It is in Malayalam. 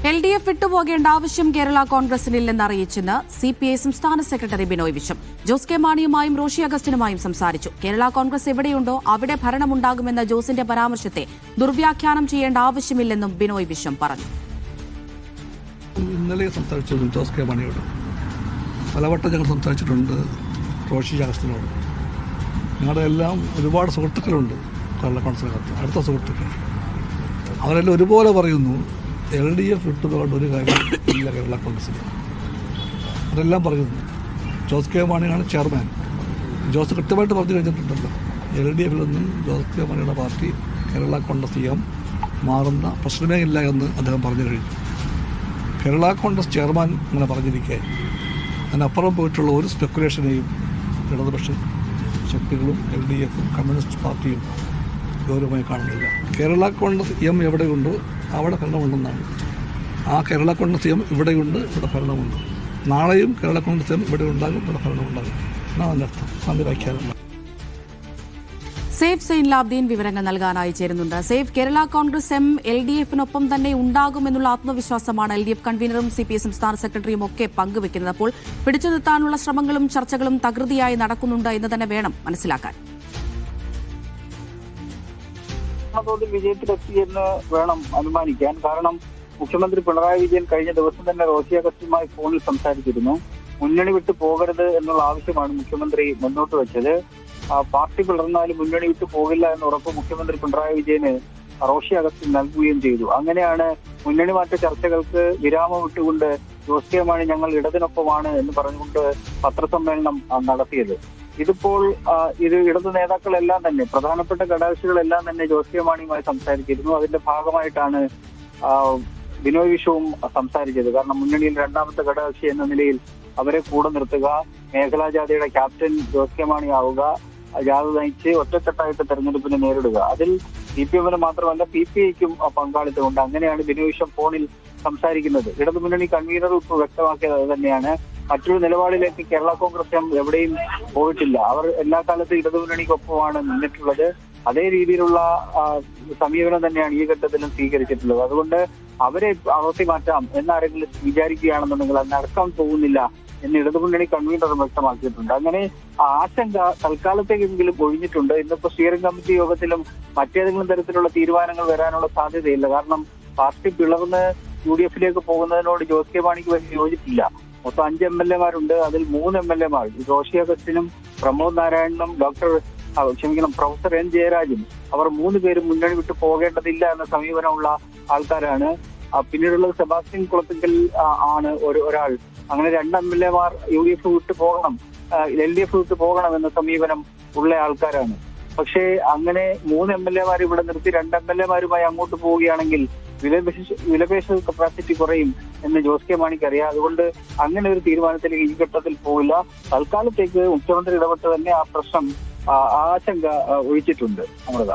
LDF വിട്ടുപോകേണ്ട ആവശ്യം കേരള കോൺഗ്രസിനില്ലെന്ന് അറിയിച്ചെന്ന് CPI സംസ്ഥാന സെക്രട്ടറി ബിനോയ് വിശ്വം. ജോസ് കെ മാണിയുമായും റോഷി അഗസ്റ്റിനുമായും സംസാരിച്ചു. കേരള കോൺഗ്രസ് എവിടെയുണ്ടോ അവിടെ ഭരണമുണ്ടാകുമെന്ന ജോസിന്റെ പരാമർശത്തെ ദുർവ്യാഖ്യാനം ചെയ്യേണ്ട ആവശ്യമില്ലെന്നും ബിനോയ് വിശ്വം പറഞ്ഞു. ഇന്നലെ സംസാരിച്ചു ജോസ് കെ മാണിയോട്, പലവട്ടം ഞങ്ങൾ സംസാരിച്ചിട്ടുണ്ട് റോഷി അഗസ്റ്റിനോട്. ഞങ്ങളുടെ എല്ലാം ഒരുപാട് സുഹൃത്തുക്കളുണ്ട് കേരള കോൺഗ്രസിനകത്ത്, അടുത്ത സുഹൃത്തുക്കൾ. അവരെല്ലാം ഒരുപോലെ പറയുന്നു LDF വിട്ടുപോകേണ്ട ഒരു കാര്യം ഇല്ല കേരള കോൺഗ്രസിൽ. അതെല്ലാം പറയുന്നു. ജോസ് കെ മാണിയാണ് ചെയർമാൻ. ജോസ് കൃത്യമായിട്ട് പറഞ്ഞു കഴിഞ്ഞിട്ടുണ്ടല്ലോ, LDFിൽ നിന്നും ജോസ് കെ മാണിയുടെ പാർട്ടി കേരള കോൺഗ്രസ് മാറുന്ന പ്രശ്നമേ ഇല്ല എന്ന് അദ്ദേഹം പറഞ്ഞു കഴിഞ്ഞു. കേരള കോൺഗ്രസ് ചെയർമാൻ അങ്ങനെ പറഞ്ഞിരിക്കെ അതിനപ്പുറം പോയിട്ടുള്ള ഒരു സ്പെക്കുലേഷനെയും ഇടതുപക്ഷ ശക്തികളും LDFും കമ്മ്യൂണിസ്റ്റ് പാർട്ടിയും ഗൗരവമായി കാണുന്നില്ല. കേരള കോൺഗ്രസ് എവിടെയുണ്ടോ അവിടെ ഭരണമുണ്ടെന്നാണ്. ആ കേരള കോൺഗ്രസ് ഇവിടെയുണ്ട്, ഇവിടെ ഭരണമുണ്ട്. നാളെയും കേരള കോൺഗ്രസ് ഇവിടെ ഉണ്ടാകും, ഇവിടെ ഭരണമുണ്ടാകും എന്നാണ് അതിൻ്റെ അർത്ഥം. അതിൻ്റെ വ്യാഖ്യാനം. സേഫ് സൈൻലാബ്ദീൻ വിവരങ്ങൾ നൽകാനായി ചേരുന്നുണ്ട്. സേഫ്, കേരള കോൺഗ്രസ് LDFിനൊപ്പം തന്നെ ഉണ്ടാകുമെന്നുള്ള ആത്മവിശ്വാസമാണ് LDF കൺവീനറും CPI സംസ്ഥാന സെക്രട്ടറിയും ഒക്കെ പങ്കുവെക്കുന്നത്. അപ്പോൾ പിടിച്ചു നിർത്താനുള്ള ശ്രമങ്ങളും ചർച്ചകളും തകൃതിയായി നടക്കുന്നുണ്ട് എന്ന് തന്നെ വേണം മനസ്സിലാക്കാൻ. തോതിൽ വിജയത്തിലെത്തിയെന്ന് വേണം അനുമാനിക്കാൻ. കാരണം മുഖ്യമന്ത്രി പിണറായി വിജയൻ കഴിഞ്ഞ ദിവസം തന്നെ റോഷി അഗസ്റ്റുമായി ഫോണിൽ സംസാരിച്ചിരുന്നു. മുന്നണി വിട്ടു പോകരുത് എന്നുള്ള ആവശ്യമാണ് മുഖ്യമന്ത്രി മുന്നോട്ട് വെച്ചത്. പാർട്ടി പിളർന്നാലും മുന്നണി വിട്ടു പോകില്ല എന്ന ഉറപ്പ് മുഖ്യമന്ത്രി പിണറായി വിജയന് റോഷി അഗസ്റ്റിൻ നൽകുകയും ചെയ്തു. അങ്ങനെയാണ് മുന്നണി മാറ്റ ചർച്ചകൾക്ക് വിരാമം വിട്ടുകൊണ്ട് ജോസ് കെ മാണി ഞങ്ങൾ ഇടതിനൊപ്പമാണ് എന്ന് പറഞ്ഞുകൊണ്ട് പത്രസമ്മേളനം നടത്തിയത്. ഇതിപ്പോൾ ഇത് ഇടതു നേതാക്കളെല്ലാം തന്നെ, പ്രധാനപ്പെട്ട ഘടകകക്ഷികളെല്ലാം തന്നെ ജോസ് കെ മാണിയുമായി സംസാരിച്ചിരുന്നു. അതിന്റെ ഭാഗമായിട്ടാണ് ബിനോയ് വിശ്വവും സംസാരിച്ചത്. കാരണം മുന്നണിയിൽ രണ്ടാമത്തെ ഘടകകക്ഷി എന്ന നിലയിൽ അവരെ കൂടെ നിർത്തുക, മേഖലാ ജാഥയുടെ ക്യാപ്റ്റൻ ജോസ് കെ മാണി ആവുക, ജാഥ നയിച്ച് ഒറ്റക്കെട്ടായിട്ട് തെരഞ്ഞെടുപ്പിനെ നേരിടുക. അതിൽ CPM മാത്രമല്ല PPIക്കും പങ്കാളിത്തമുണ്ട്. അങ്ങനെയാണ് ബിനോയ് വിശ്വം ഫോണിൽ സംസാരിക്കുന്നത്. ഇടതുമുന്നണി കൺവീനർ ഇപ്പോൾ വ്യക്തമാക്കിയത് അത് തന്നെയാണ്. മറ്റൊരു നിലപാടിലേക്ക് കേരള കോൺഗ്രസ് എവിടെയും പോയിട്ടില്ല. അവർ എല്ലാ കാലത്തും ഇടതുമുന്നണിക്കൊപ്പമാണ് നിന്നിട്ടുള്ളത്. അതേ രീതിയിലുള്ള സമീപനം തന്നെയാണ് ഈ ഘട്ടത്തിലും സ്വീകരിച്ചിട്ടുള്ളത്. അതുകൊണ്ട് അവരെ അവർത്തി മാറ്റാം എന്നാരെങ്കിലും വിചാരിക്കുകയാണെന്നുണ്ടെങ്കിൽ അത് നടക്കാൻ പോകുന്നില്ല എന്ന് ഇടതുമുന്നണി കൺവീനർ വ്യക്തമാക്കിയിട്ടുണ്ട്. അങ്ങനെ ആശങ്ക തൽക്കാലത്തേക്കെങ്കിലും ഒഴിഞ്ഞിട്ടുണ്ട്. ഇന്നിപ്പോ സ്റ്റിയറിംഗ് കമ്മിറ്റി യോഗത്തിലും മറ്റേതെങ്കിലും തരത്തിലുള്ള തീരുമാനങ്ങൾ വരാനുള്ള സാധ്യതയില്ല. കാരണം പാർട്ടി പിളർന്ന് UDFിലേക്ക് പോകുന്നതിനോട് ജോസ് കെ മാണിക്ക് വലിയ യോജിപ്പില്ല. മൊത്തം 5 MLA-മാരുണ്ട്. അതിൽ 3 MLA-മാർ റോഷി അഗസ്റ്റിനും പ്രമോദ് നാരായണനും പ്രൊഫസർ N. ജയരാജും, അവർ 3 പേരും മുന്നണി വിട്ടു പോകേണ്ടതില്ല എന്ന സമീപനമുള്ള ആൾക്കാരാണ്. പിന്നീടുള്ളത് സെബാസ്റ്റ്യൻ കുളത്തിങ്കൽ ആണ് ഒരാൾ. അങ്ങനെ 2 MLA-മാർ UDF വിട്ടു പോകണം, LDF വിട്ടു പോകണം എന്ന സമീപനം ഉള്ള ആൾക്കാരാണ്. പക്ഷേ അങ്ങനെ 3 MLA-മാർ ഇവിടെ നിർത്തി 2 MLA-മാരുമായി അങ്ങോട്ട് പോവുകയാണെങ്കിൽ വിലപേശ കപ്പാസിറ്റി കുറയും എന്ന് ജോസ് കെ മാണിക്ക് അറിയാം. അതുകൊണ്ട് അങ്ങനെ ഒരു തീരുമാനത്തിലേക്ക് ഈ ഘട്ടത്തിൽ പോവില്ല. തൽക്കാലത്തേക്ക് മുഖ്യമന്ത്രി ഇടപെട്ട് തന്നെ ആ പ്രശ്നം ആശങ്ക ഒഴിച്ചിട്ടുണ്ട്. അമൃത.